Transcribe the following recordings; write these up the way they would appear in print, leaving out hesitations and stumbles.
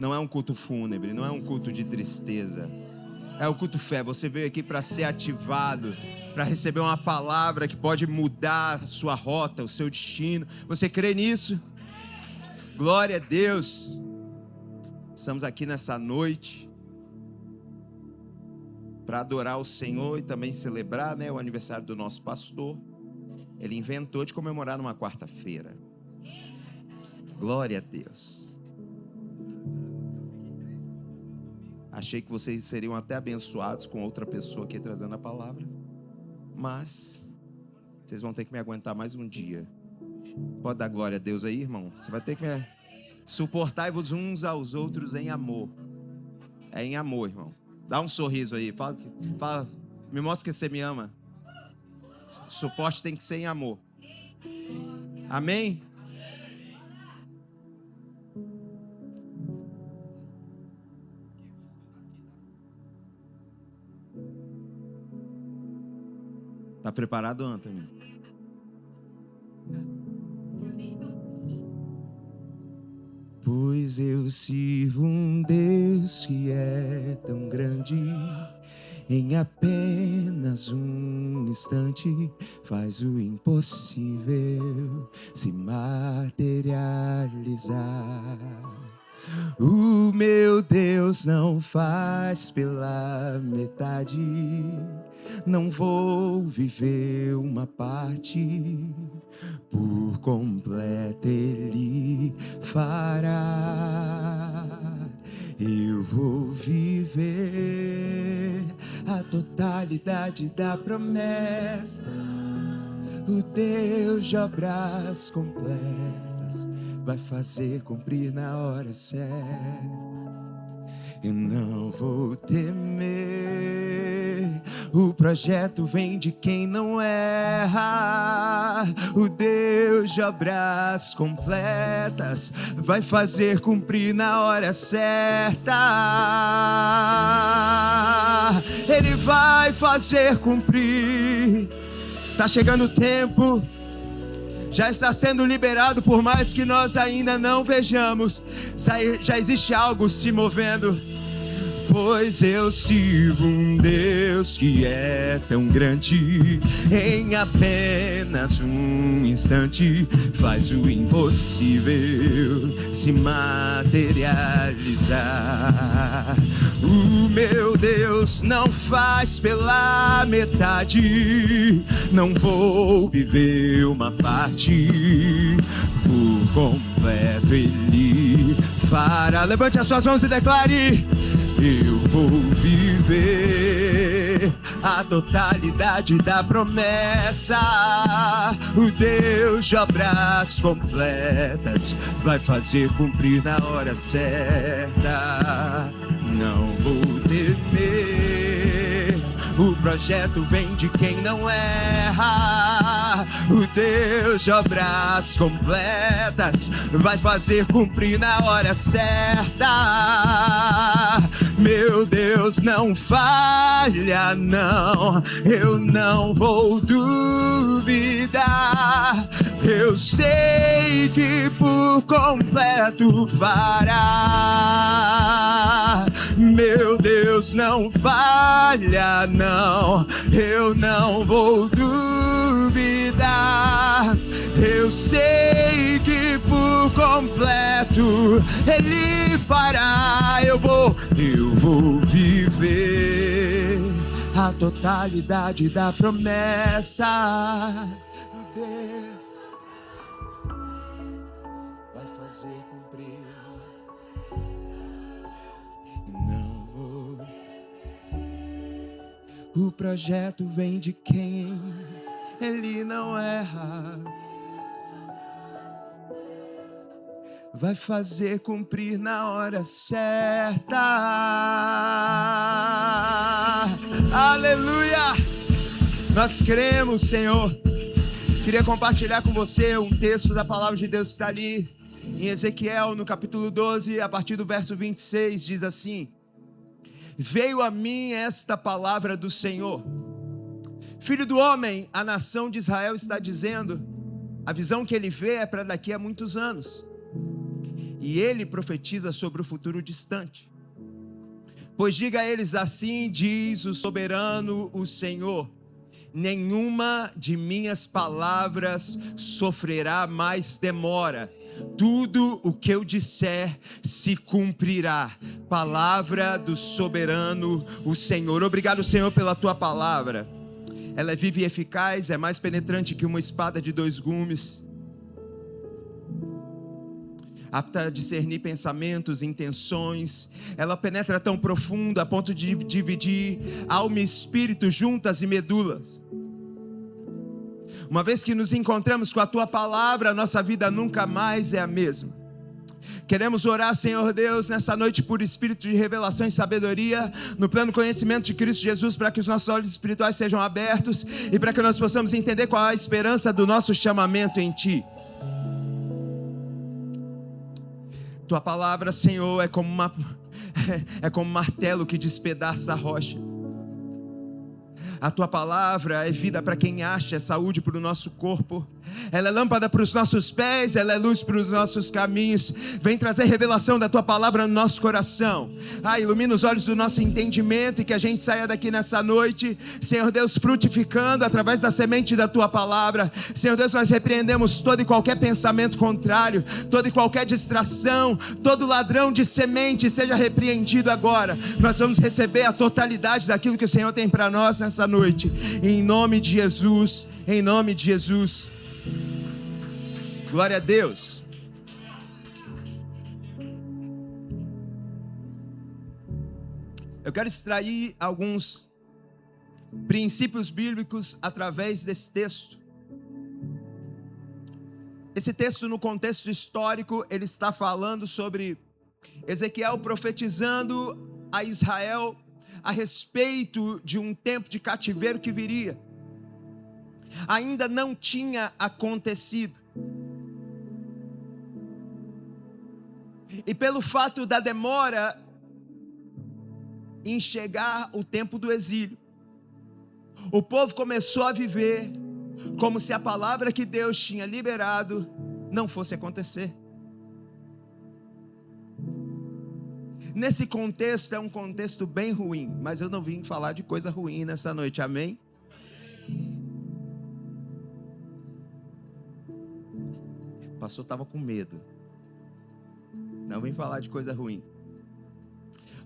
Não é um culto fúnebre, não é um culto de tristeza. É o culto fé. Você veio aqui para ser ativado, para receber uma palavra que pode mudar a sua rota, o seu destino. Você crê nisso? Glória a Deus. Estamos aqui nessa noite para adorar o Senhor e também celebrar, o aniversário do nosso pastor. Ele inventou de comemorar numa quarta-feira. Glória a Deus. Achei que vocês seriam até abençoados com outra pessoa aqui trazendo a palavra, mas vocês vão ter que me aguentar mais um dia. Pode dar glória a Deus aí, irmão? Você vai ter que me... Suportai-vos uns aos outros em amor. É em amor, irmão. Dá um sorriso aí. Fala, me mostra que você me ama. O suporte tem que ser em amor. Amém? Tá preparado, Antônio? Pois eu sirvo um Deus que é tão grande, em apenas um instante faz o impossível se materializar. O meu Deus não faz pela metade, não vou viver uma parte, por completo Ele fará. Eu vou viver a totalidade da promessa, o Deus de obras completas vai fazer cumprir na hora certa. Eu não vou temer, o projeto vem de quem não erra. O Deus de obras completas vai fazer cumprir na hora certa. Ele vai fazer cumprir. Tá chegando o tempo, já está sendo liberado, por mais que nós ainda não vejamos. Já existe algo se movendo. Pois eu sirvo um Deus que é tão grande, em apenas um instante faz o impossível se materializar. O meu Deus não faz pela metade, não vou viver uma parte, por completo Ele fará. Levante as suas mãos e declare: eu vou viver a totalidade da promessa. O Deus de obras completas vai fazer cumprir na hora certa. Não vou temer, o projeto vem de quem não erra. O Deus de obras completas vai fazer cumprir na hora certa. Meu Deus não falha, não, eu não vou duvidar. Eu sei que por completo fará. Meu Deus não falha, não, eu não vou duvidar. Eu sei que por completo Ele fará. Eu vou viver a totalidade da promessa. Deus vai fazer cumprir. E não vou. O projeto vem de quem Ele não erra. Vai fazer cumprir na hora certa. Aleluia! Nós cremos, Senhor. Queria compartilhar com você um texto da palavra de Deus que está ali em Ezequiel, no capítulo 12, a partir do verso 26, diz assim: veio a mim esta palavra do Senhor: filho do homem, a nação de Israel está dizendo, a visão que ele vê é para daqui a muitos anos. E ele profetiza sobre o futuro distante. Pois diga a eles: assim diz o soberano, o Senhor: nenhuma de minhas palavras sofrerá mais demora. Tudo o que eu disser se cumprirá. Palavra do soberano, o Senhor. Obrigado, Senhor, pela tua palavra. Ela é viva e eficaz, é mais penetrante que uma espada de 2 gumes, apta a discernir pensamentos, intenções. Ela penetra tão profundo a ponto de dividir alma e espírito, juntas e medulas. Uma vez que nos encontramos com a tua palavra, a nossa vida nunca mais é a mesma. Queremos orar, Senhor Deus, nessa noite por espírito de revelação e sabedoria, no pleno conhecimento de Cristo Jesus, para que os nossos olhos espirituais sejam abertos e para que nós possamos entender qual é a esperança do nosso chamamento em Ti. Tua palavra, Senhor, é como um martelo que despedaça a rocha. A tua palavra é vida para quem acha, é saúde para o nosso corpo. Ela é lâmpada para os nossos pés, ela é luz para os nossos caminhos. Vem trazer revelação da tua palavra no nosso coração. Ilumina os olhos do nosso entendimento e que a gente saia daqui nessa noite, Senhor Deus, frutificando através da semente da tua palavra. Senhor Deus, nós repreendemos todo e qualquer pensamento contrário, toda e qualquer distração, todo ladrão de semente seja repreendido agora. Nós vamos receber a totalidade daquilo que o Senhor tem para nós nessa noite, em nome de Jesus, em nome de Jesus. Glória a Deus. Eu quero extrair alguns princípios bíblicos através desse texto. Esse texto, no contexto histórico, ele está falando sobre Ezequiel profetizando a Israel a respeito de um tempo de cativeiro que viria. Ainda não tinha acontecido. E pelo fato da demora em chegar o tempo do exílio, o povo começou a viver como se a palavra que Deus tinha liberado não fosse acontecer. Nesse contexto, é um contexto bem ruim, mas eu não vim falar de coisa ruim nessa noite, amém? O pastor estava com medo. Não vim falar de coisa ruim.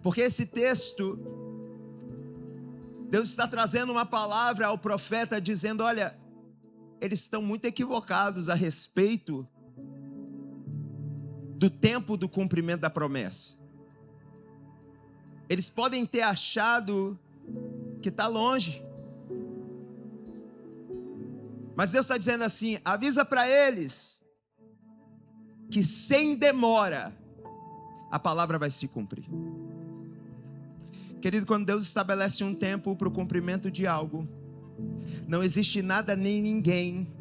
Porque esse texto, Deus está trazendo uma palavra ao profeta dizendo: olha, eles estão muito equivocados a respeito do tempo do cumprimento da promessa. Eles podem ter achado que está longe, mas Deus está dizendo assim: avisa para eles que sem demora a palavra vai se cumprir. Querido, quando Deus estabelece um tempo para o cumprimento de algo, não existe nada nem ninguém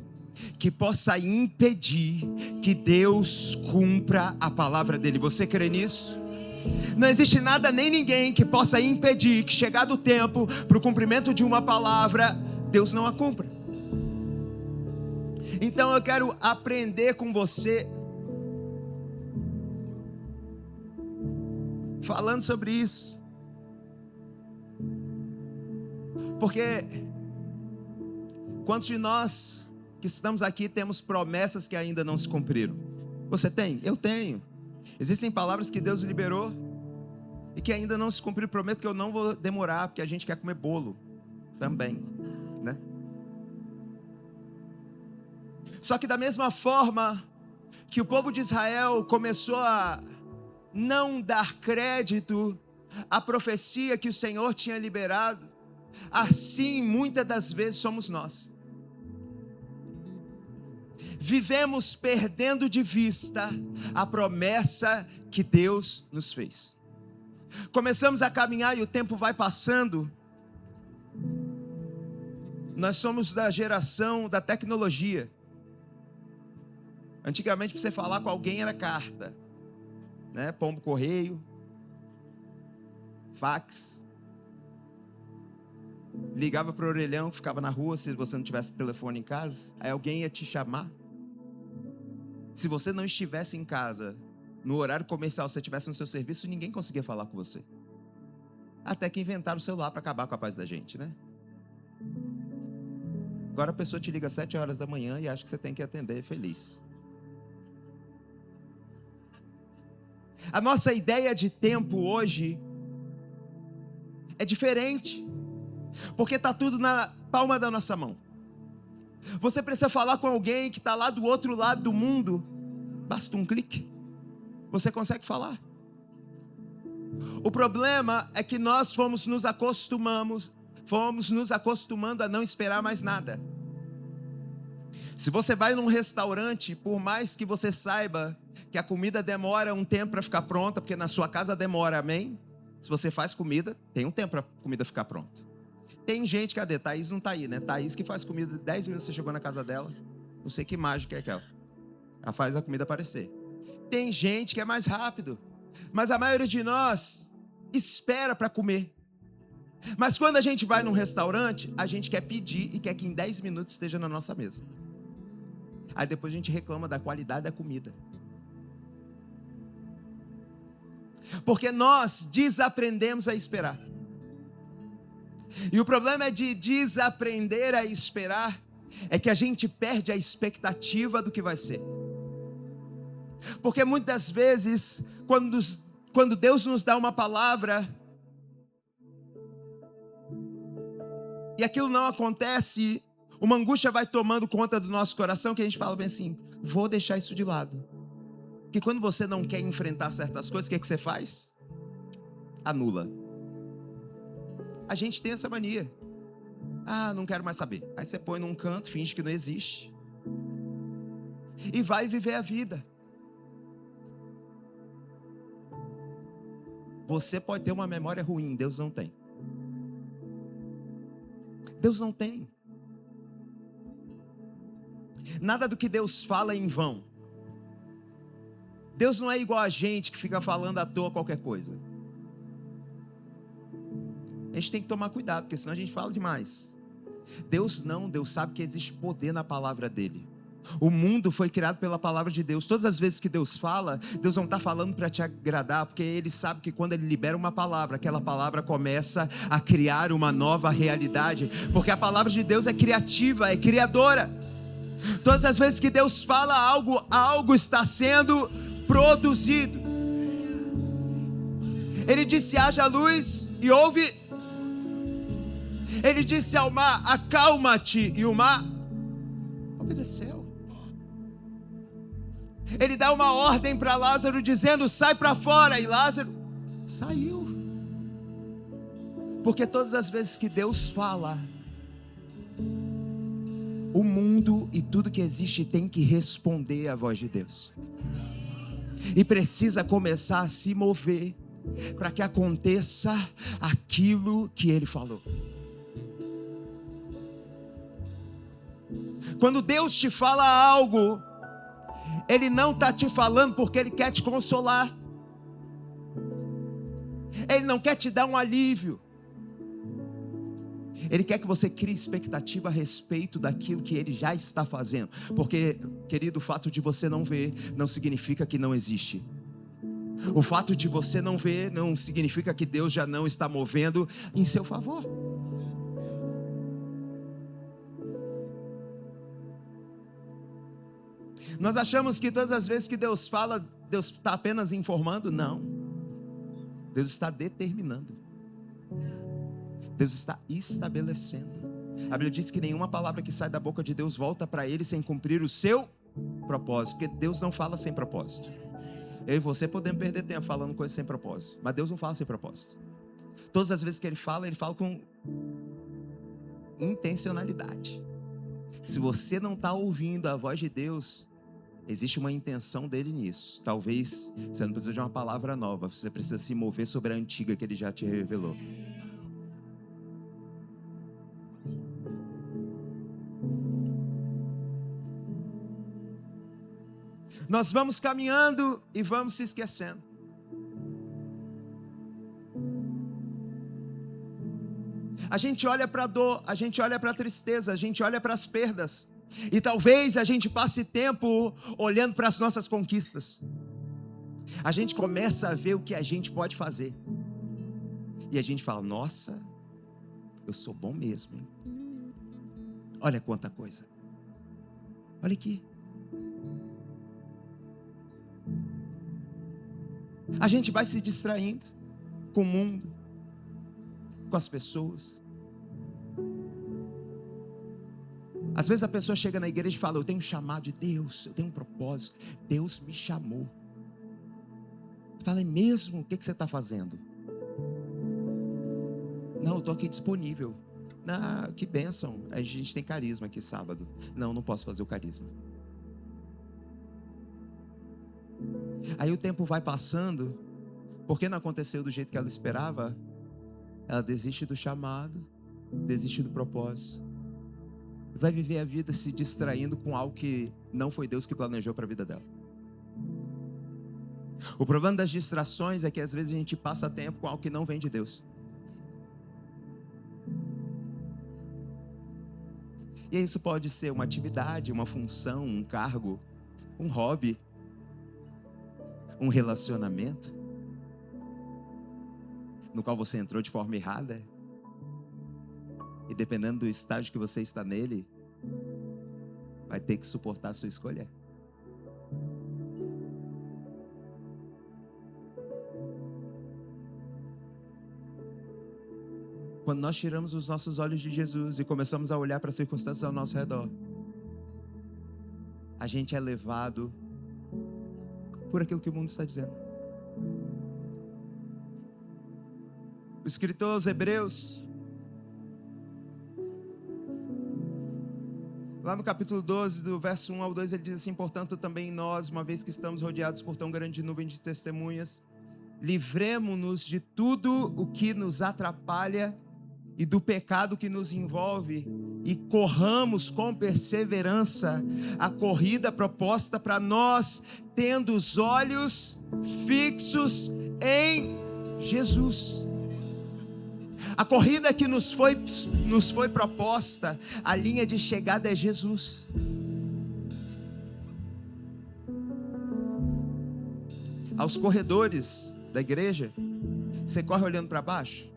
que possa impedir que Deus cumpra a palavra dele. Você crê nisso? Não existe nada nem ninguém que possa impedir que, chegado o tempo para o cumprimento de uma palavra, Deus não a cumpra. Então eu quero aprender com você, falando sobre isso, porque quantos de nós que estamos aqui temos promessas que ainda não se cumpriram? Você tem? Eu tenho. Existem palavras que Deus liberou e que ainda não se cumpriram. Prometo que eu não vou demorar, porque a gente quer comer bolo também, né? Só que da mesma forma que o povo de Israel começou a não dar crédito à profecia que o Senhor tinha liberado, assim muitas das vezes somos nós. Vivemos perdendo de vista a promessa que Deus nos fez. Começamos a caminhar e o tempo vai passando. Nós somos da geração da tecnologia. Antigamente, para você falar com alguém era carta, né? Pombo correio, fax. Ligava para o orelhão, ficava na rua se você não tivesse telefone em casa. Aí alguém ia te chamar. Se você não estivesse em casa, no horário comercial, se você estivesse no seu serviço, ninguém conseguia falar com você. Até que inventaram o celular para acabar com a paz da gente, né? Agora a pessoa te liga às 7 horas da manhã e acha que você tem que atender feliz. A nossa ideia de tempo hoje é diferente, porque está tudo na palma da nossa mão. Você precisa falar com alguém que está lá do outro lado do mundo, basta um clique, você consegue falar. O problema é que nós fomos nos acostumando a não esperar mais nada. Se você vai num restaurante, por mais que você saiba que a comida demora um tempo para ficar pronta, porque na sua casa demora, amém? Se você faz comida, tem um tempo para a comida ficar pronta. Tem gente, cadê? Thaís não está aí, né? Thaís que faz comida, 10 minutos você chegou na casa dela, não sei que mágica é aquela. Ela faz a comida aparecer. Tem gente que é mais rápido, mas a maioria de nós espera para comer. Mas quando a gente vai num restaurante, a gente quer pedir e quer que em 10 minutos esteja na nossa mesa. Aí depois a gente reclama da qualidade da comida. Porque nós desaprendemos a esperar. E o problema é de desaprender a esperar, é que a gente perde a expectativa do que vai ser. Porque muitas vezes, quando Deus nos dá uma palavra, e aquilo não acontece, uma angústia vai tomando conta do nosso coração, que a gente fala bem assim, vou deixar isso de lado. Porque quando você não quer enfrentar certas coisas, o que é que você faz? Anula. A gente tem essa mania. Ah, não quero mais saber. Aí você põe num canto, finge que não existe. E vai viver a vida. Você pode ter uma memória ruim, Deus não tem. Deus não tem. Nada do que Deus fala é em vão. Deus não é igual a gente que fica falando à toa qualquer coisa. A gente tem que tomar cuidado, porque senão a gente fala demais. Deus não, Deus sabe que existe poder na palavra dele. O mundo foi criado pela palavra de Deus. Todas as vezes que Deus fala, Deus não está falando para te agradar, porque Ele sabe que quando Ele libera uma palavra, aquela palavra começa a criar uma nova realidade, porque a palavra de Deus é criativa, é criadora. Todas as vezes que Deus fala algo está sendo produzido. Ele disse: haja luz, e houve. Ele disse ao mar: acalma-te, e o mar obedeceu. Ele dá uma ordem para Lázaro dizendo: sai para fora, e Lázaro saiu. Porque todas as vezes que Deus fala, o mundo e tudo que existe tem que responder à voz de Deus. E precisa começar a se mover para que aconteça aquilo que Ele falou. Quando Deus te fala algo, Ele não está te falando porque Ele quer te consolar. Ele não quer te dar um alívio. Ele quer que você crie expectativa a respeito daquilo que Ele já está fazendo. Porque, querido, o fato de você não ver não significa que não existe. O fato de você não ver não significa que Deus já não está movendo em seu favor. Nós achamos que todas as vezes que Deus fala, Deus está apenas informando. Não. Deus está determinando. Deus está estabelecendo. A Bíblia diz que nenhuma palavra que sai da boca de Deus volta para Ele sem cumprir o seu propósito. Porque Deus não fala sem propósito. Eu e você podemos perder tempo falando coisas sem propósito. Mas Deus não fala sem propósito. Todas as vezes que Ele fala com intencionalidade. Se você não está ouvindo a voz de Deus, existe uma intenção dele nisso. Talvez você não precisa de uma palavra nova, você precisa se mover sobre a antiga que Ele já te revelou. Nós vamos caminhando e vamos se esquecendo. A gente olha para a dor, a gente olha para a tristeza, a gente olha para as perdas. E talvez a gente passe tempo olhando para as nossas conquistas. A gente começa a ver o que a gente pode fazer. E a gente fala, nossa, eu sou bom mesmo, hein? Olha quanta coisa. Olha aqui. A gente vai se distraindo com o mundo, com as pessoas. Às vezes a pessoa chega na igreja e fala, eu tenho um chamado de Deus, eu tenho um propósito, Deus me chamou. Fala, é mesmo? O que você está fazendo? Não, eu estou aqui disponível. Ah, que bênção, a gente tem carisma aqui sábado. Não posso fazer o carisma. Aí o tempo vai passando, porque não aconteceu do jeito que ela esperava, ela desiste do chamado, desiste do propósito. Vai viver a vida se distraindo com algo que não foi Deus que planejou para a vida dela. O problema das distrações é que às vezes a gente passa tempo com algo que não vem de Deus. E isso pode ser uma atividade, uma função, um cargo, um hobby, um relacionamento, no qual você entrou de forma errada. E dependendo do estágio que você está nele, vai ter que suportar a sua escolha. Quando nós tiramos os nossos olhos de Jesus e começamos a olhar para as circunstâncias ao nosso redor, a gente é levado por aquilo que o mundo está dizendo. O escritor aos Hebreus, lá no capítulo 12, do verso 1 ao 2, ele diz assim, portanto também nós, uma vez que estamos rodeados por tão grande nuvem de testemunhas, livremo-nos de tudo o que nos atrapalha e do pecado que nos envolve e corramos com perseverança a corrida proposta para nós, tendo os olhos fixos em Jesus. A corrida que nos foi proposta, a linha de chegada é Jesus. Aos corredores da igreja, você corre olhando para baixo?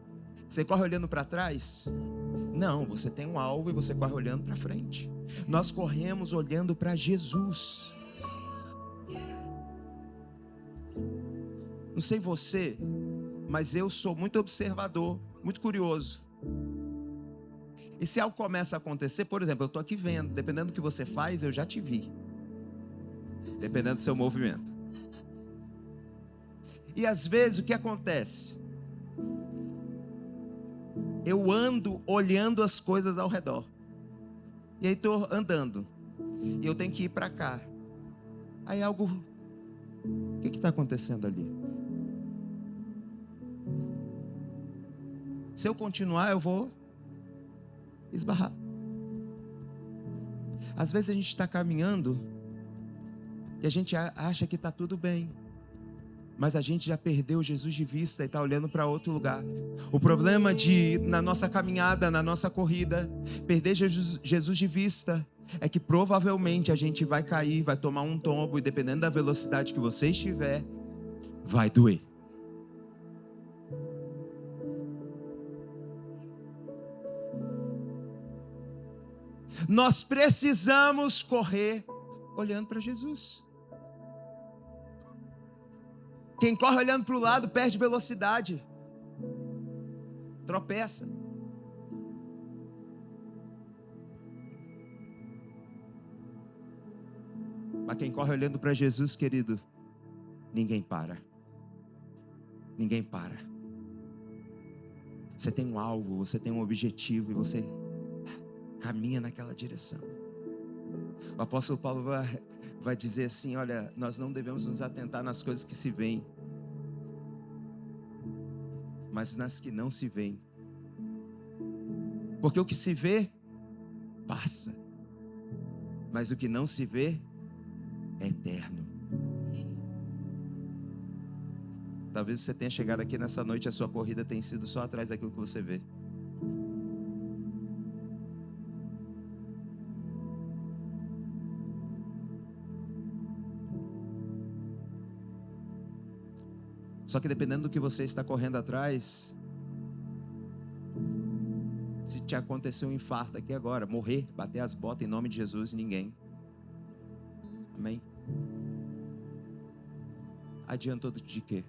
Você corre olhando para trás? Não, você tem um alvo e você corre olhando para frente. Nós corremos olhando para Jesus. Não sei você, mas eu sou muito observador, muito curioso. E se algo começa a acontecer, por exemplo, eu estou aqui vendo, dependendo do que você faz, eu já te vi. Dependendo do seu movimento. E às vezes o que acontece? Eu ando olhando as coisas ao redor. E aí estou andando. E eu tenho que ir para cá. Aí algo... O que está acontecendo ali? Se eu continuar, eu vou esbarrar. Às vezes a gente está caminhando e a gente acha que está tudo bem. Mas a gente já perdeu Jesus de vista e está olhando para outro lugar. O problema na nossa caminhada, na nossa corrida, perder Jesus de vista, é que provavelmente a gente vai cair, vai tomar um tombo, e dependendo da velocidade que você estiver, vai doer. Nós precisamos correr olhando para Jesus. Quem corre olhando para o lado perde velocidade, tropeça. Mas quem corre olhando para Jesus, querido, ninguém para. Ninguém para. Você tem um alvo, você tem um objetivo e você caminha naquela direção. O apóstolo Paulo vai dizer assim, olha, nós não devemos nos atentar nas coisas que se veem, mas nas que não se veem. Porque o que se vê, passa. Mas o que não se vê, é eterno. Talvez você tenha chegado aqui nessa noite e a sua corrida tenha sido só atrás daquilo que você vê. Só que dependendo do que você está correndo atrás, se te acontecer um infarto aqui agora, morrer, bater as botas em nome de Jesus, ninguém. Amém? Adiantou de quê?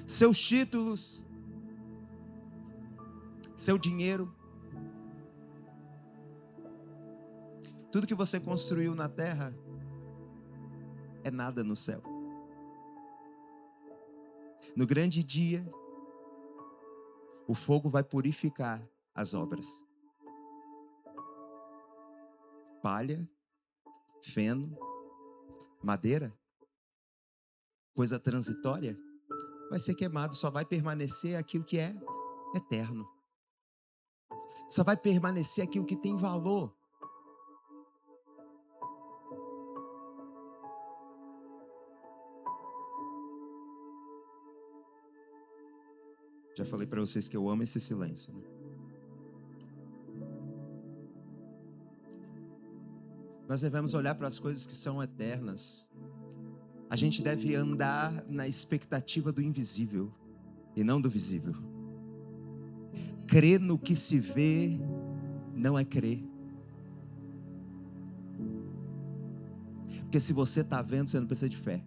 Seus títulos, seu dinheiro, tudo que você construiu na terra é nada no céu. No grande dia, o fogo vai purificar as obras. Palha, feno, madeira, coisa transitória, vai ser queimado, só vai permanecer aquilo que é eterno. Só vai permanecer aquilo que tem valor. Já falei para vocês que eu amo esse silêncio, né? Nós devemos olhar para as coisas que são eternas. A gente deve andar na expectativa do invisível e não do visível. Crer no que se vê não é crer. Porque se você está vendo, você não precisa de fé.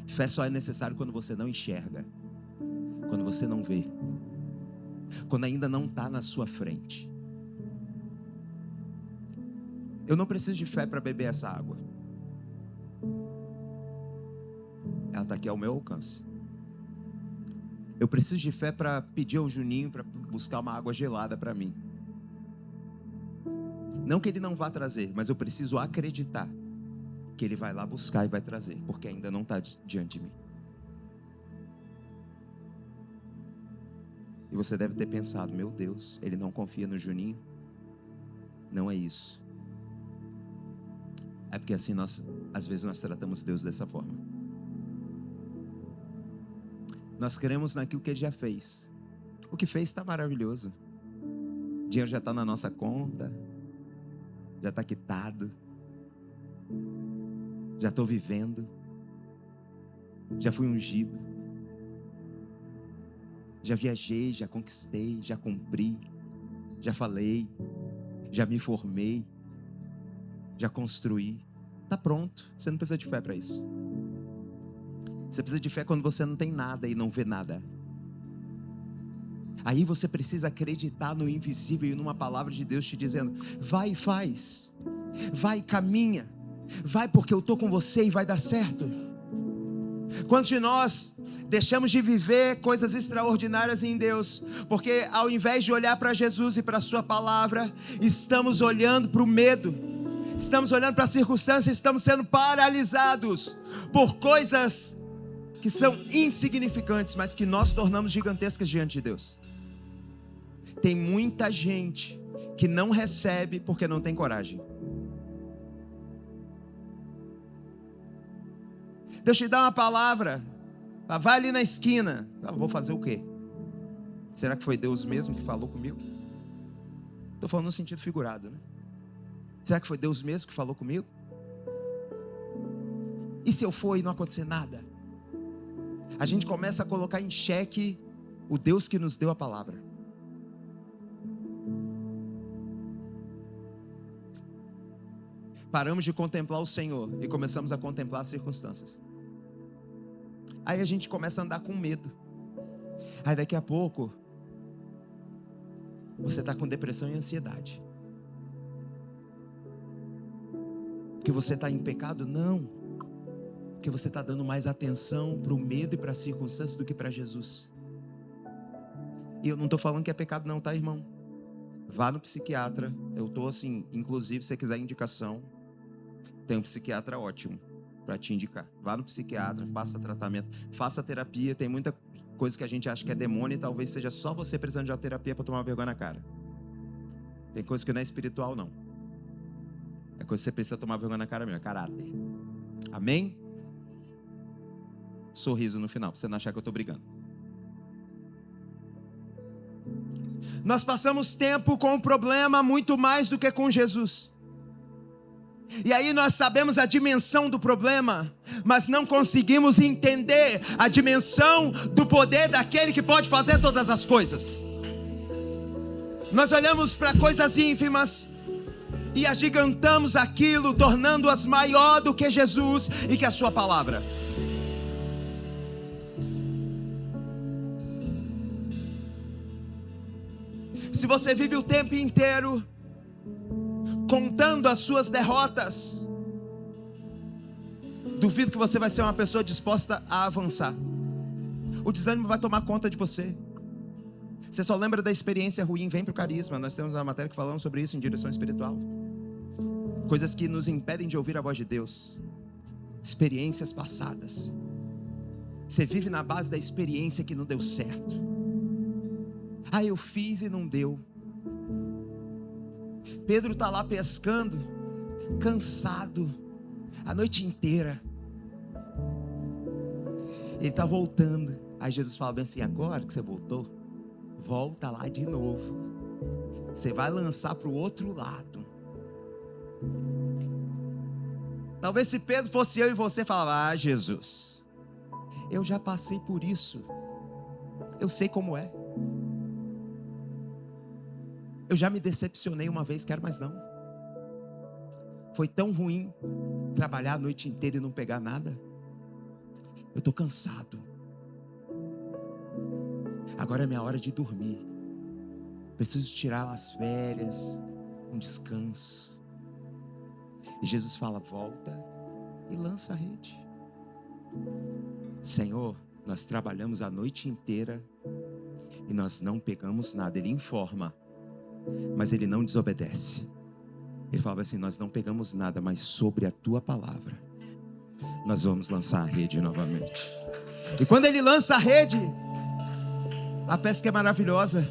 Fé só é necessário quando você não enxerga, quando você não vê, quando ainda não está na sua frente. Eu não preciso de fé para beber essa água. Ela está aqui ao meu alcance. Eu preciso de fé para pedir ao Juninho para buscar uma água gelada para mim. Não que ele não vá trazer, mas eu preciso acreditar que ele vai lá buscar e vai trazer, porque ainda não está diante de mim. E você deve ter pensado, meu Deus, ele não confia no Juninho? Não é isso. É porque assim às vezes nós tratamos Deus dessa forma. Nós cremos naquilo que Ele já fez. O que fez está maravilhoso. O dinheiro já está na nossa conta, já está quitado, já estou vivendo, já fui ungido, já viajei, já conquistei, já cumpri, já falei, já me formei, já construí. Está pronto, você não precisa de fé para isso. Você precisa de fé quando você não tem nada e não vê nada. Aí você precisa acreditar no invisível e numa palavra de Deus te dizendo: vai e faz, vai e caminha, vai porque eu estou com você e vai dar certo. Quantos de nós deixamos de viver coisas extraordinárias em Deus, porque ao invés de olhar para Jesus e para a sua palavra, estamos olhando para o medo, estamos olhando para as circunstâncias, estamos sendo paralisados por coisas que são insignificantes, mas que nós tornamos gigantescas diante de Deus. Tem muita gente que não recebe porque não tem coragem. Deus te dá uma palavra, vai ali na esquina. Eu vou fazer o quê? Será que foi Deus mesmo que falou comigo? Estou falando no sentido figurado, né? Será que foi Deus mesmo que falou comigo? E se eu for e não acontecer nada? A gente começa a colocar em xeque o Deus que nos deu a palavra. Paramos de contemplar o Senhor e começamos a contemplar as circunstâncias. Aí a gente começa a andar com medo. Aí daqui a pouco você está com depressão e ansiedade. Porque você está em pecado? Não. Porque você está dando mais atenção para o medo e para as circunstâncias do que para Jesus. E eu não estou falando que é pecado não, tá, irmão? Vá no psiquiatra. Eu estou assim, inclusive, se você quiser indicação, tem um psiquiatra ótimo para te indicar. Vá no psiquiatra, faça tratamento, faça terapia. Tem muita coisa que a gente acha que é demônio e talvez seja só você precisando de uma terapia para tomar uma vergonha na cara. Tem coisa que não é espiritual, não. É coisa que você precisa tomar vergonha na cara mesmo, é caráter. Amém? Sorriso no final, para você não achar que eu estou brigando. Nós passamos tempo com o problema muito mais do que com Jesus. E aí nós sabemos a dimensão do problema, mas não conseguimos entender a dimensão do poder daquele que pode fazer todas as coisas. Nós olhamos para coisas ínfimas e agigantamos aquilo, tornando-as maior do que Jesus e que a sua palavra. Se você vive o tempo inteiro contando as suas derrotas, duvido que você vai ser uma pessoa disposta a avançar. O desânimo vai tomar conta de você. Você só lembra da experiência ruim, vem para o carisma. Nós temos uma matéria que falamos sobre isso em direção espiritual. Coisas que nos impedem de ouvir a voz de Deus. Experiências passadas. Você vive na base da experiência que não deu certo. Ah, eu fiz e não deu. Pedro está lá pescando, cansado, a noite inteira. Ele está voltando. Aí Jesus fala bem assim: agora que você voltou, volta lá de novo. Você vai lançar para o outro lado. Talvez se Pedro fosse eu e você, falava: ah, Jesus, eu já passei por isso. Eu sei como é. Eu já me decepcionei uma vez, quero mais não. Foi tão ruim trabalhar a noite inteira e não pegar nada. Eu estou cansado. Agora é minha hora de dormir. Preciso tirar as férias, um descanso. E Jesus fala: volta e lança a rede. Senhor, nós trabalhamos a noite inteira e nós não pegamos nada. Ele informa, mas ele não desobedece. Ele falava assim: nós não pegamos nada, mas sobre a tua palavra nós vamos lançar a rede novamente. E quando ele lança a rede, a pesca é maravilhosa.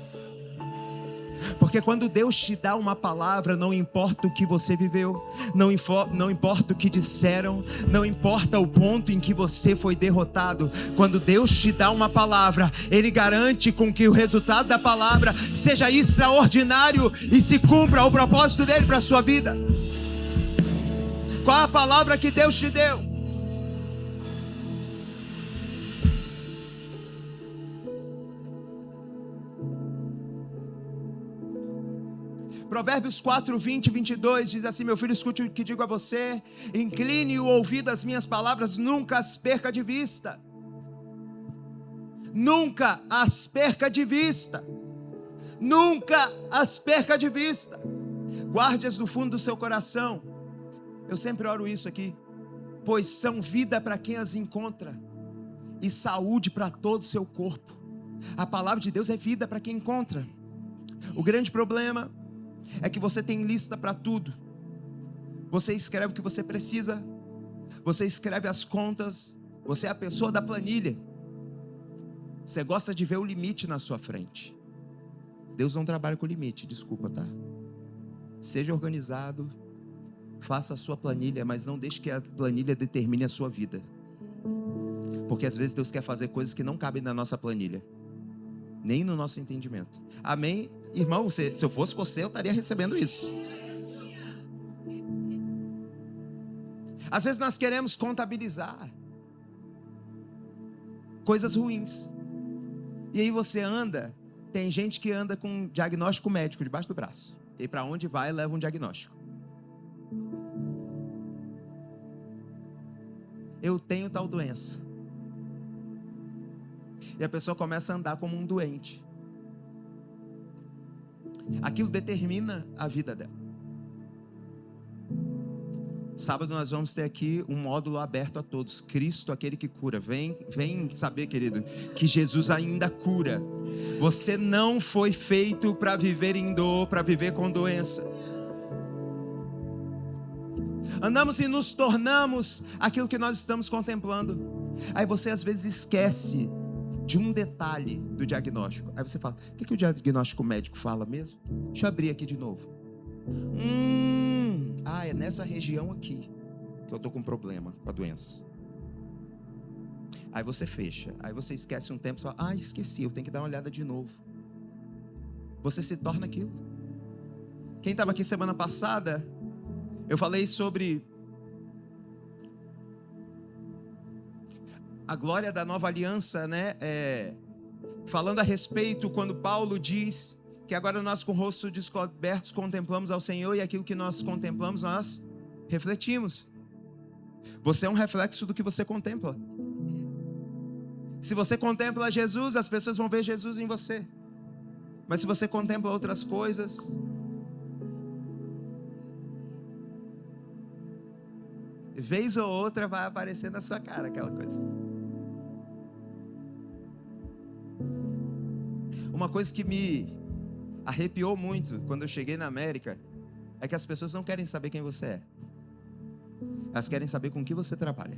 Porque quando Deus te dá uma palavra, não importa o que você viveu, não importa o que disseram, não importa o ponto em que você foi derrotado. Quando Deus te dá uma palavra, Ele garante com que o resultado da palavra seja extraordinário e se cumpra o propósito dEle para a sua vida. Qual a palavra que Deus te deu? Provérbios 4, 20 e 22 diz assim: meu filho, escute o que digo a você, incline o ouvido às minhas palavras, nunca as perca de vista. Nunca as perca de vista. Nunca as perca de vista. Guarde-as no fundo do seu coração. Eu sempre oro isso aqui. Pois são vida para quem as encontra e saúde para todo o seu corpo. A palavra de Deus é vida para quem encontra. O grande problema é que você tem lista para tudo. Você escreve o que você precisa. Você escreve as contas. Você é a pessoa da planilha. Você gosta de ver o limite na sua frente. Deus não trabalha com limite, desculpa, tá? Seja organizado, faça a sua planilha, mas não deixe que a planilha determine a sua vida. Porque às vezes Deus quer fazer coisas que não cabem na nossa planilha, nem no nosso entendimento. Amém? Irmão, se eu fosse você, eu estaria recebendo isso. Às vezes nós queremos contabilizar coisas ruins. E aí você anda, tem gente que anda com um diagnóstico médico debaixo do braço. E para onde vai, leva um diagnóstico. Eu tenho tal doença. E a pessoa começa a andar como um doente. Aquilo determina a vida dela. Sábado nós vamos ter aqui um módulo aberto a todos. Cristo, aquele que cura. Vem saber, querido, que Jesus ainda cura. Você não foi feito para viver em dor, para viver com doença. Andamos e nos tornamos aquilo que nós estamos contemplando. Aí você às vezes esquece de um detalhe do diagnóstico. Aí você fala: o que o diagnóstico médico fala mesmo? Deixa eu abrir aqui de novo. É nessa região aqui que eu estou com problema com a doença. Aí você fecha. Aí você esquece um tempo e fala: esqueci, eu tenho que dar uma olhada de novo. Você se torna aquilo. Quem estava aqui semana passada, Eu falei sobre a glória da nova aliança, né? Falando a respeito, quando Paulo diz que agora nós com o rosto descobertos contemplamos ao Senhor, e aquilo que nós contemplamos, nós refletimos. Você é um reflexo do que você contempla. Se você contempla Jesus, as pessoas vão ver Jesus em você. Mas se você contempla outras coisas, vez ou outra vai aparecer na sua cara aquela coisa. Uma coisa que me arrepiou muito quando eu cheguei na América é que as pessoas não querem saber quem você é. Elas querem saber com que você trabalha.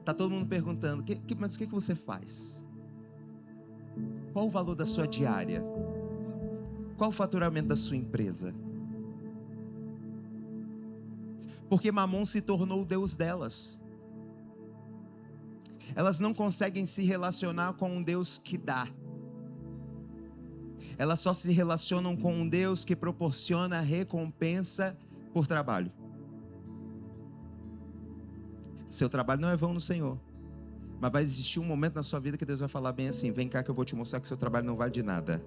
Tá todo mundo perguntando, mas o que você faz? Qual o valor da sua diária? Qual o faturamento da sua empresa? Porque Mamon se tornou o Deus delas. Elas não conseguem se relacionar com um Deus que dá. Elas só se relacionam com um Deus que proporciona recompensa por trabalho. Seu trabalho não é vão no Senhor. Mas vai existir um momento na sua vida que Deus vai falar bem assim: vem cá que eu vou te mostrar que seu trabalho não vale de nada.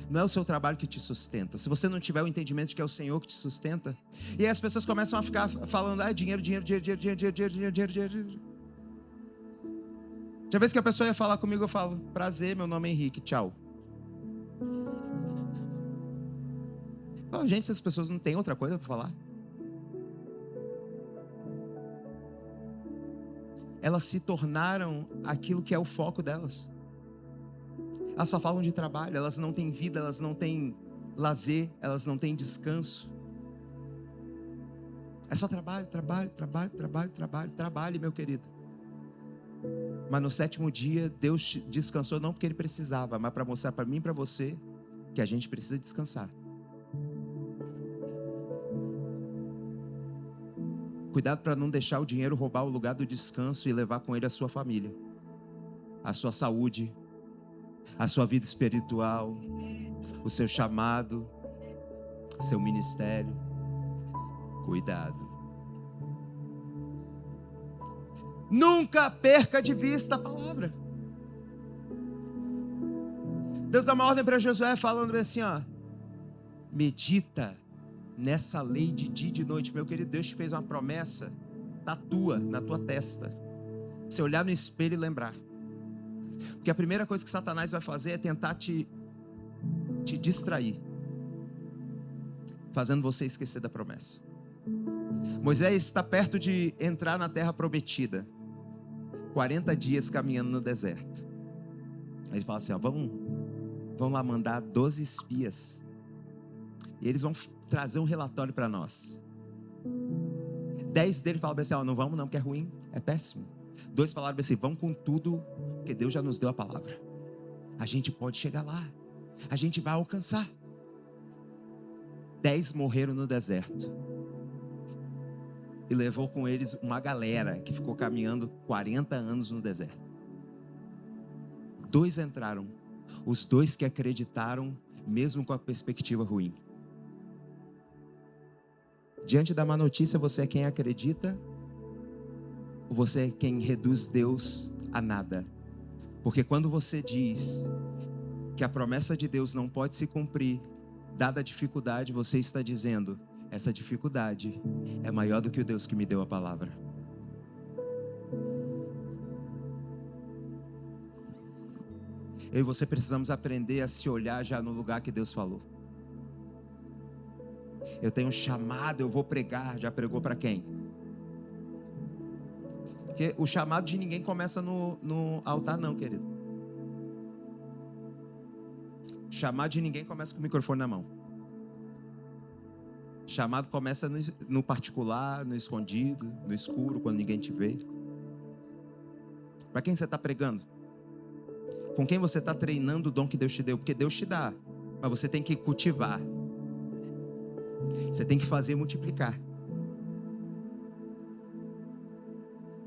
Não é o seu trabalho que te sustenta. Se você não tiver o entendimento de que é o Senhor que te sustenta. E aí as pessoas começam a ficar falando: dinheiro. Já vez que a pessoa ia falar comigo, eu falo: prazer, meu nome é Henrique, tchau. Oh, gente, essas pessoas não têm outra coisa para falar. Elas se tornaram aquilo que é o foco delas. Elas só falam de trabalho, elas não têm vida, elas não têm lazer, elas não têm descanso. É só trabalho, meu querido. Mas no 7º dia, Deus descansou não porque Ele precisava, mas para mostrar para mim e para você que a gente precisa descansar. Cuidado para não deixar o dinheiro roubar o lugar do descanso e levar com ele a sua família, a sua saúde, a sua vida espiritual, o seu chamado, seu ministério. Cuidado. Nunca perca de vista a palavra. Deus dá uma ordem para Josué falando assim, ó: medita nessa lei de dia e de noite. Meu querido, Deus te fez uma promessa, tatua na tua testa. Você olhar no espelho e lembrar. Porque a primeira coisa que Satanás vai fazer é tentar te distrair, fazendo você esquecer da promessa. Moisés está perto de entrar na terra prometida, 40 dias caminhando no deserto. Ele fala assim, ó, vamos lá mandar 12 espias, e eles vão trazer um relatório para nós. 10 deles falaram assim, ó, não vamos não, porque é ruim, é péssimo. 2 falaram assim, vamos com tudo, porque Deus já nos deu a palavra. A gente pode chegar lá, a gente vai alcançar. 10 morreram no deserto. E levou com eles uma galera que ficou caminhando 40 anos no deserto. 2 entraram, os 2 que acreditaram, mesmo com a perspectiva ruim. Diante da má notícia, você é quem acredita, ou você é quem reduz Deus a nada? Porque quando você diz que a promessa de Deus não pode se cumprir, dada a dificuldade, você está dizendo, essa dificuldade é maior do que o Deus que me deu a palavra. Eu e você precisamos aprender a se olhar já no lugar que Deus falou. Eu tenho um chamado, eu vou pregar. Já pregou para quem? Porque o chamado de ninguém começa no altar não, querido. Chamado de ninguém começa com o microfone na mão. Chamado começa no particular, no escondido, no escuro, quando ninguém te vê. Para quem você está pregando? Com quem você está treinando o dom que Deus te deu? Porque Deus te dá, mas você tem que cultivar. Você tem que fazer multiplicar.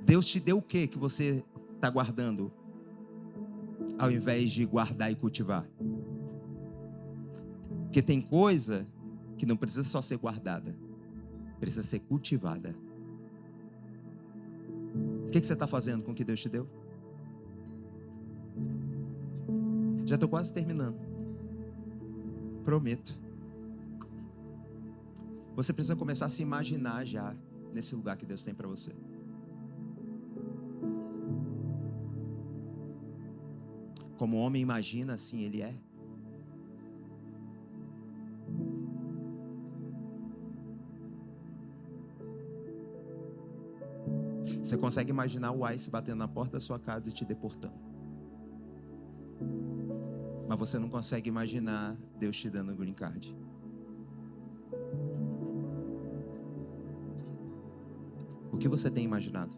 Deus te deu o que você está guardando, ao invés de guardar e cultivar? Porque tem coisa que não precisa só ser guardada, precisa ser cultivada. O que você está fazendo com o que Deus te deu? Já estou quase terminando. Prometo. Você precisa começar a se imaginar já nesse lugar que Deus tem para você. Como o homem imagina, assim ele é. Você consegue imaginar o ICE batendo na porta da sua casa e te deportando. Mas você não consegue imaginar Deus te dando o green card. O que você tem imaginado?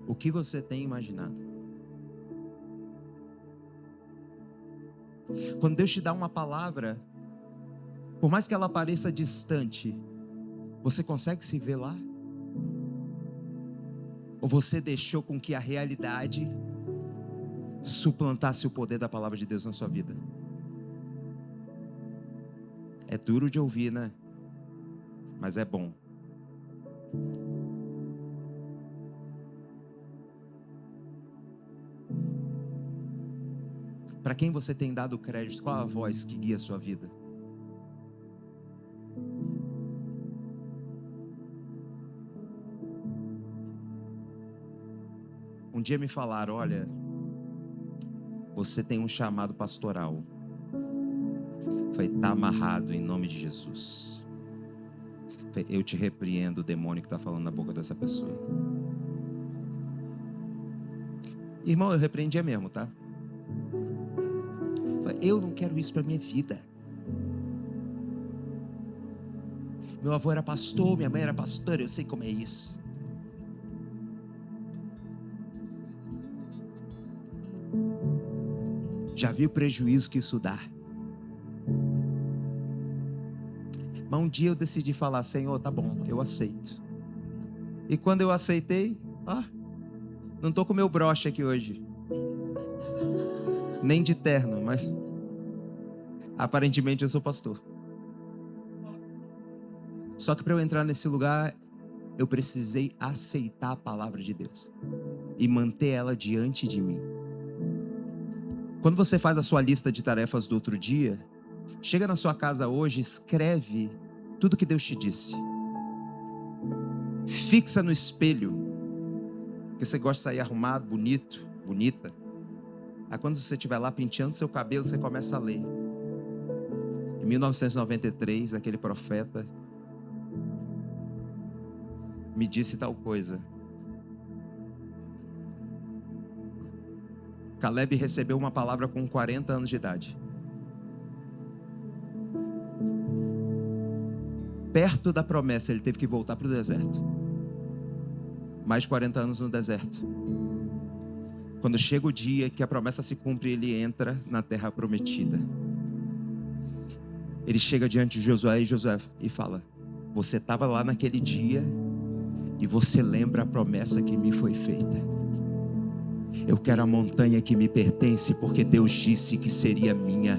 O que você tem imaginado? Quando Deus te dá uma palavra, por mais que ela pareça distante, você consegue se ver lá? Ou você deixou com que a realidade suplantasse o poder da palavra de Deus na sua vida? É duro de ouvir, né? Mas é bom. Para quem você tem dado crédito? Qual a voz que guia a sua vida? Um dia me falaram, olha, você tem um chamado pastoral. Falei, está amarrado em nome de Jesus. Falei, eu te repreendo o demônio que está falando na boca dessa pessoa. Irmão, eu repreendia mesmo, tá? Falei, eu não quero isso para minha vida. Meu avô era pastor, minha mãe era pastora, eu sei como é isso. Já vi o prejuízo que isso dá. Mas um dia eu decidi falar, Senhor, tá bom, eu aceito. E quando eu aceitei, não estou com meu broche aqui hoje. Nem de terno, mas aparentemente eu sou pastor. Só que para eu entrar nesse lugar, eu precisei aceitar a palavra de Deus e manter ela diante de mim. Quando você faz a sua lista de tarefas do outro dia, chega na sua casa hoje, escreve tudo que Deus te disse. Fixa no espelho, porque você gosta de sair arrumado, bonito, bonita. Aí quando você estiver lá penteando seu cabelo, você começa a ler. Em 1993, aquele profeta me disse tal coisa. Caleb recebeu uma palavra com 40 anos de idade. Perto da promessa, ele teve que voltar para o deserto. Mais de 40 anos no deserto. Quando chega o dia que a promessa se cumpre, ele entra na terra prometida. Ele chega diante de Josué e fala, você estava lá naquele dia e você lembra a promessa que me foi feita. Eu quero a montanha que me pertence, porque Deus disse que seria minha.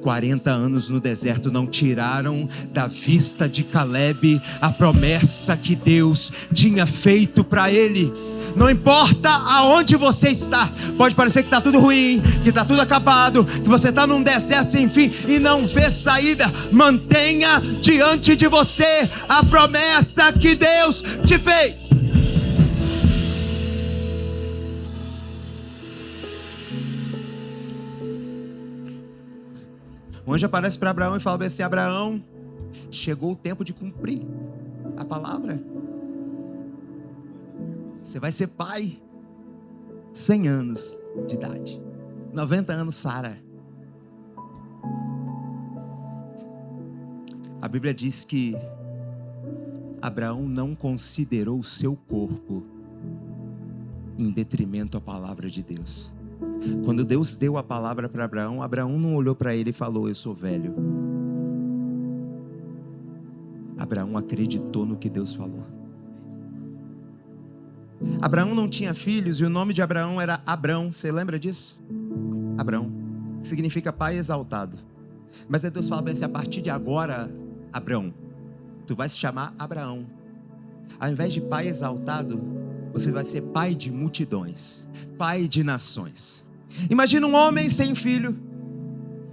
40 anos no deserto não tiraram da vista de Caleb a promessa que Deus tinha feito para ele. Não importa aonde você está, pode parecer que está tudo ruim, que está tudo acabado, que você está num deserto sem fim e não vê saída. Mantenha diante de você a promessa que Deus te fez. O anjo aparece para Abraão e fala assim, Abraão, chegou o tempo de cumprir a palavra. Você vai ser pai. 100 anos de idade. 90 anos, Sara. A Bíblia diz que Abraão não considerou o seu corpo em detrimento à palavra de Deus. Quando Deus deu a palavra para Abraão, Abraão não olhou para ele e falou, eu sou velho. Abraão acreditou no que Deus falou. Abraão não tinha filhos e o nome de Abraão era Abrão. Você lembra disso? Abrão, que significa pai exaltado. Mas aí Deus fala bem assim: a partir de agora, Abrão, tu vai se chamar Abraão. Ao invés de pai exaltado, você vai ser pai de multidões, pai de nações. Imagina um homem sem filho,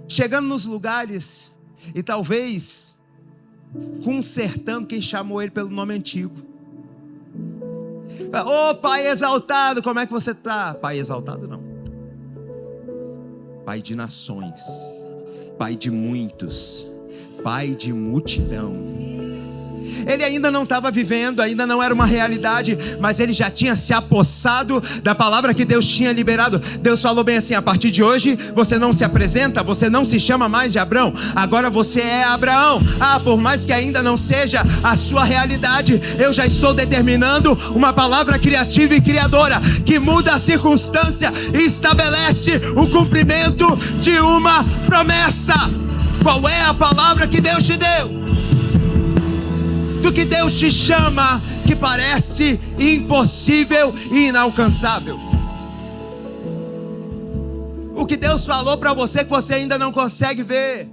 chegando nos lugares e talvez consertando quem chamou ele pelo nome antigo. Ô pai exaltado, como é que você está? Pai exaltado não. Pai de nações, pai de muitos, pai de multidão. Ele ainda não estava vivendo, ainda não era uma realidade, mas ele já tinha se apossado da palavra que Deus tinha liberado. Deus falou bem assim: a partir de hoje você não se apresenta, você não se chama mais de Abrão, agora você é Abraão. Por mais que ainda não seja a sua realidade, eu já estou determinando uma palavra criativa e criadora, que muda a circunstância e estabelece o cumprimento de uma promessa. Qual é a palavra que Deus te deu? Do que Deus te chama, que parece impossível e inalcançável. O que Deus falou para você que você ainda não consegue ver.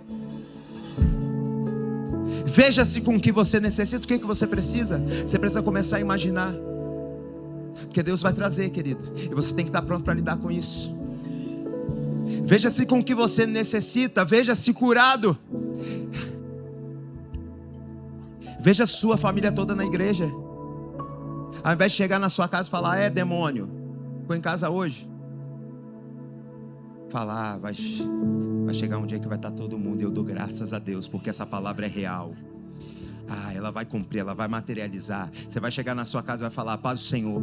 Veja-se com o que você necessita, o que você precisa. Você precisa começar a imaginar, porque Deus vai trazer, querido, e você tem que estar pronto para lidar com isso. Veja-se com o que você necessita, veja-se curado. Veja a sua família toda na igreja. Ao invés de chegar na sua casa e falar: demônio, ficou em casa hoje. Falar: vai chegar um dia que vai estar todo mundo, e eu dou graças a Deus, porque essa palavra é real. Ela vai cumprir, ela vai materializar. Você vai chegar na sua casa e vai falar: paz do Senhor,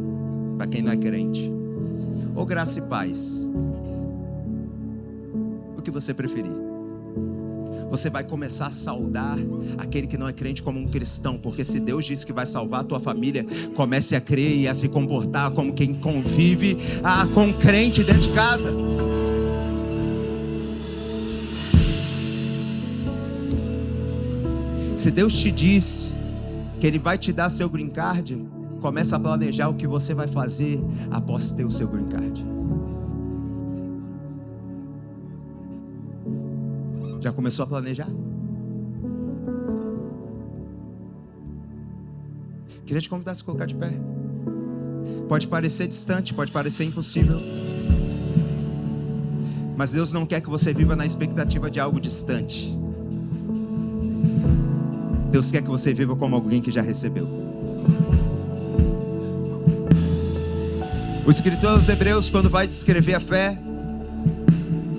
para quem não é crente. Ou graça e paz. O que você preferir. Você vai começar a saudar aquele que não é crente como um cristão, porque se Deus disse que vai salvar a tua família, comece a crer e a se comportar como quem convive com um crente dentro de casa. Se Deus te disse que Ele vai te dar seu green card, comece a planejar o que você vai fazer após ter o seu green card. Já começou a planejar? Queria te convidar a se colocar de pé. Pode parecer distante, pode parecer impossível, mas Deus não quer que você viva na expectativa de algo distante. Deus quer que você viva como alguém que já recebeu. O escritor aos Hebreus, quando vai descrever a fé,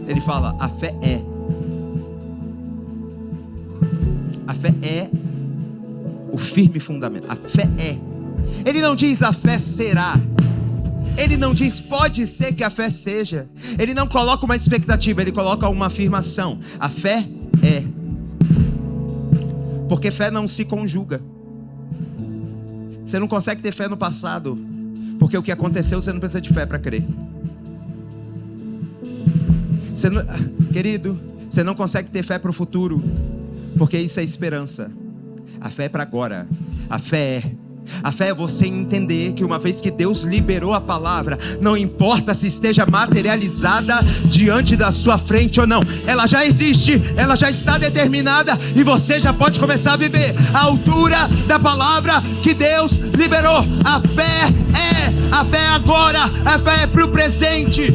ele fala: a fé é. A fé é o firme fundamento. A fé é. Ele não diz a fé será. Ele não diz pode ser que a fé seja. Ele não coloca uma expectativa, ele coloca uma afirmação. A fé é. Porque fé não se conjuga. Você não consegue ter fé no passado, porque o que aconteceu você não precisa de fé para crer. Querido, você não consegue ter fé para o futuro, porque isso é esperança. A fé é para agora. A fé é você entender que uma vez que Deus liberou a palavra, não importa se esteja materializada diante da sua frente ou não, ela já existe, ela já está determinada, e você já pode começar a viver à altura da palavra que Deus liberou. A fé é agora, a fé é para o presente.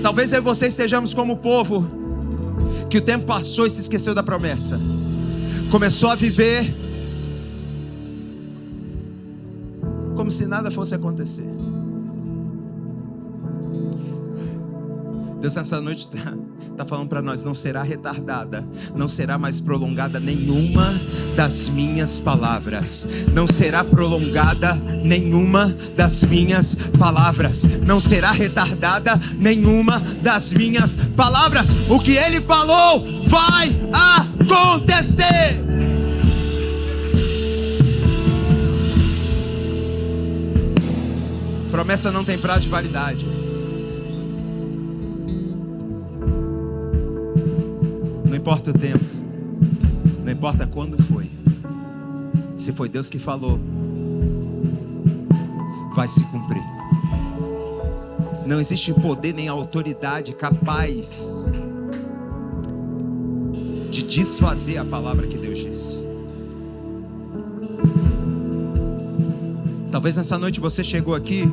Talvez eu e você estejamos como o povo que o tempo passou e se esqueceu da promessa. Começou a viver como se nada fosse acontecer. Deus nessa noite está falando para nós: não será retardada, não será mais prolongada nenhuma das minhas palavras. Não será prolongada nenhuma das minhas palavras. Não será retardada nenhuma das minhas palavras. O que Ele falou vai acontecer. Promessa não tem prazo de validade. Não importa o tempo, não importa quando foi, Se foi Deus que falou, vai se cumprir. Não existe poder nem autoridade capaz de desfazer a palavra que Deus disse. Talvez nessa noite você chegou aqui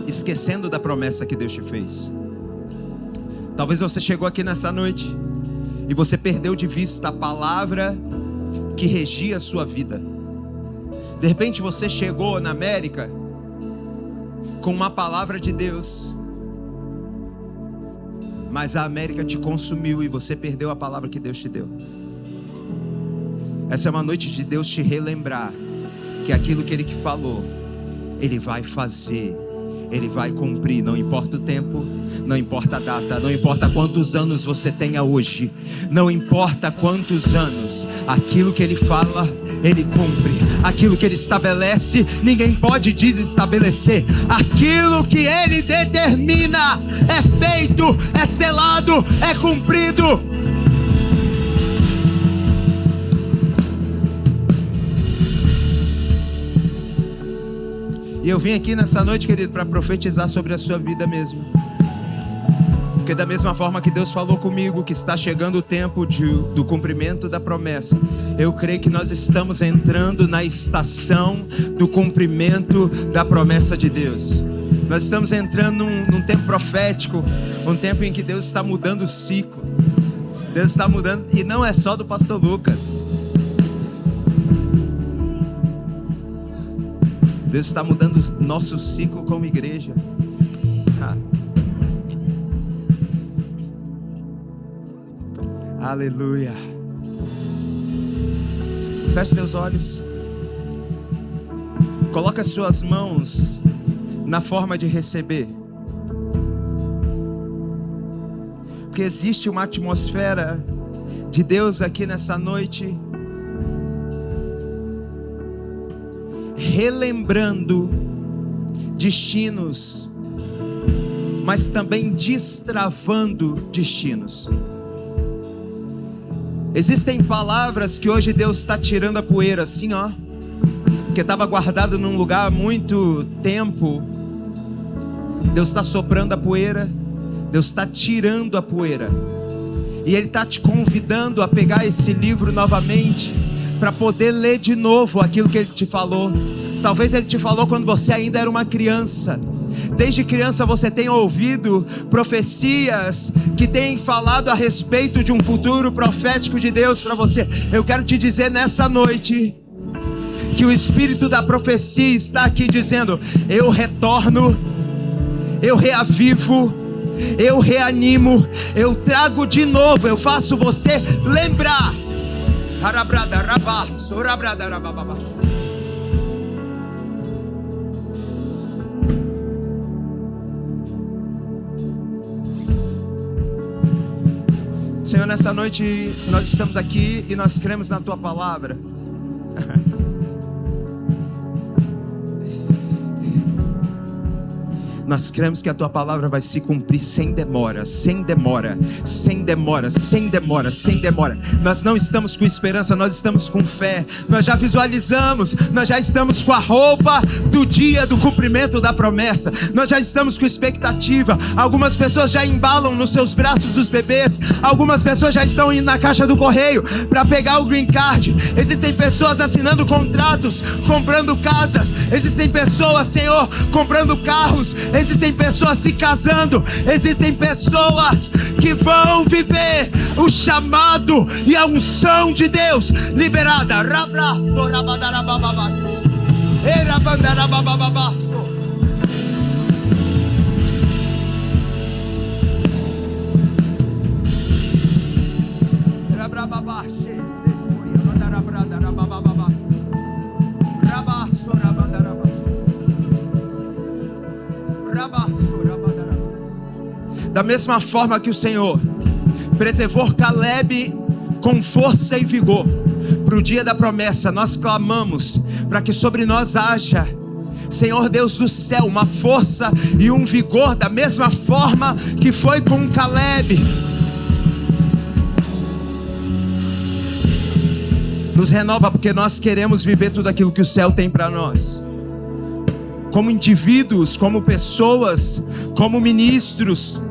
esquecendo da promessa que Deus te fez. Talvez você chegou aqui nessa noite e você perdeu de vista a palavra que regia a sua vida. De repente você chegou na América com uma palavra de Deus, mas a América te consumiu e você perdeu a palavra que Deus te deu. Essa é uma noite de Deus te relembrar que aquilo que Ele falou, Ele vai fazer, Ele vai cumprir. Não importa o tempo, não importa a data, não importa quantos anos você tenha hoje, não importa quantos anos, aquilo que Ele fala, Ele cumpre. Aquilo que Ele estabelece, ninguém pode desestabelecer. Aquilo que Ele determina é feito, é selado, é cumprido. E eu vim aqui nessa noite, querido, para profetizar sobre a sua vida mesmo. Porque da mesma forma que Deus falou comigo que está chegando o tempo do cumprimento da promessa, eu creio que nós estamos entrando na estação do cumprimento da promessa de Deus. Nós estamos entrando num tempo profético, um tempo em que Deus está mudando o ciclo. Deus está mudando, e não é só do pastor Lucas. Deus está mudando o nosso ciclo como igreja. Aleluia. Feche seus olhos. Coloca suas mãos na forma de receber. Porque existe uma atmosfera de Deus aqui nessa noite, relembrando destinos, mas também destravando destinos. Existem palavras que hoje Deus está tirando a poeira, assim ó, que estava guardado num lugar há muito tempo. Deus está soprando a poeira, Deus está tirando a poeira, e Ele está te convidando a pegar esse livro novamente, para poder ler de novo aquilo que Ele te falou. Talvez Ele te falou quando você ainda era uma criança. Desde criança você tem ouvido profecias que têm falado a respeito de um futuro profético de Deus para você. Eu quero te dizer nessa noite que o Espírito da profecia está aqui dizendo: eu retorno, eu reavivo, eu reanimo, eu trago de novo, eu faço você lembrar. Senhor, nessa noite nós estamos aqui e nós cremos na Tua palavra. Nós cremos que a Tua palavra vai se cumprir sem demora, sem demora, sem demora, sem demora, sem demora. Nós não estamos com esperança, nós estamos com fé. Nós já visualizamos, nós já estamos com a roupa do dia do cumprimento da promessa. Nós já estamos com expectativa. Algumas pessoas já embalam nos seus braços os bebês. Algumas pessoas já estão indo na caixa do correio para pegar o green card. Existem pessoas assinando contratos, comprando casas. Existem pessoas, Senhor, comprando carros. Existem pessoas se casando. Existem pessoas que vão viver o chamado e a unção de Deus liberada. Da mesma forma que o Senhor preservou Caleb com força e vigor para o dia da promessa, nós clamamos para que sobre nós haja Senhor Deus do céu, uma força e um vigor da mesma forma que foi com Caleb. Nos renova, porque nós queremos viver tudo aquilo que o céu tem para nós. Como indivíduos, como pessoas, como ministros,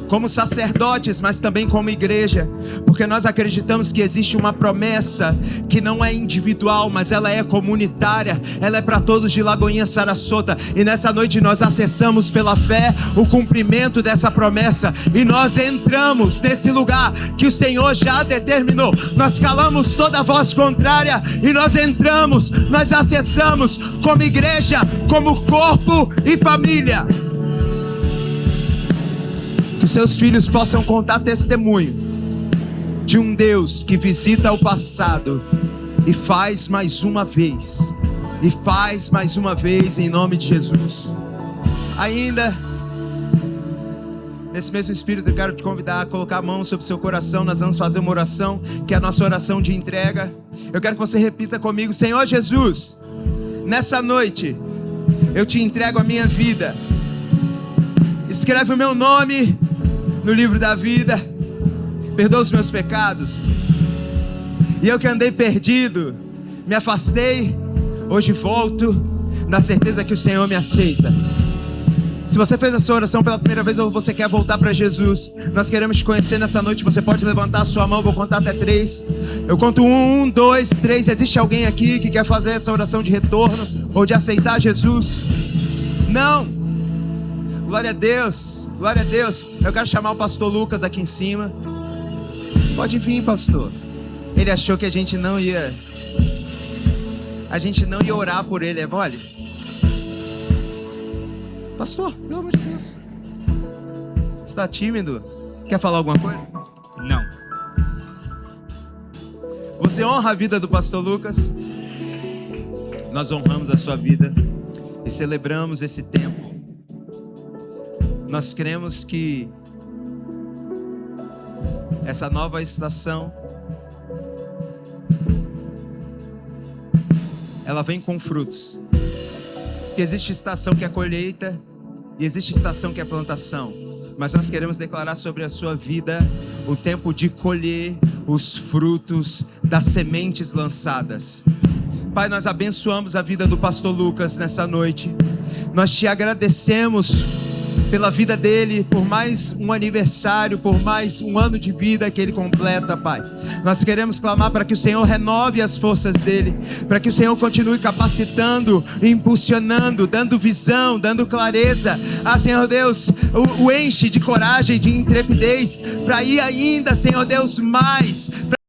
como sacerdotes, mas também como igreja, porque nós acreditamos que existe uma promessa que não é individual, mas ela é comunitária, ela é para todos de Lagoinha Sarasota, e nessa noite nós acessamos pela fé o cumprimento dessa promessa, e nós entramos nesse lugar que o Senhor já determinou. Nós calamos toda a voz contrária, e nós entramos, nós acessamos como igreja, como corpo e família. Que seus filhos possam contar testemunho de um Deus que visita o passado e faz mais uma vez, em nome de Jesus. Ainda nesse mesmo espírito, eu quero te convidar a colocar a mão sobre o seu coração. Nós vamos fazer uma oração, que é a nossa oração de entrega. Eu quero que você repita comigo: Senhor Jesus, nessa noite eu te entrego a minha vida. Escreve o meu nome no livro da vida, perdoa os meus pecados. E eu que andei perdido, me afastei, hoje volto, na certeza que o Senhor me aceita. Se você fez essa oração pela primeira vez ou você quer voltar para Jesus, nós queremos te conhecer nessa noite. Você pode levantar a sua mão, vou contar até 3. Eu conto 1, 2, 3. Existe alguém aqui que quer fazer essa oração de retorno ou de aceitar Jesus? Não? Glória a Deus. Glória a Deus. Eu quero chamar o pastor Lucas aqui em cima. Pode vir, pastor. Ele achou que a gente não ia orar por ele, é mole? Pastor, pelo amor de Deus. Está tímido? Quer falar alguma coisa? Não. Você honra a vida do pastor Lucas? Nós honramos a sua vida e celebramos esse tempo. Nós cremos que essa nova estação, ela vem com frutos. Que existe estação que é colheita e existe estação que é plantação. Mas nós queremos declarar sobre a sua vida o tempo de colher os frutos das sementes lançadas. Pai, nós abençoamos a vida do pastor Lucas nessa noite. Nós te agradecemos pela vida dele, por mais um aniversário, por mais um ano de vida que ele completa, Pai. Nós queremos clamar para que o Senhor renove as forças dele, para que o Senhor continue capacitando, impulsionando, dando visão, dando clareza. Senhor Deus, o enche de coragem, de intrepidez, para ir ainda, Senhor Deus, mais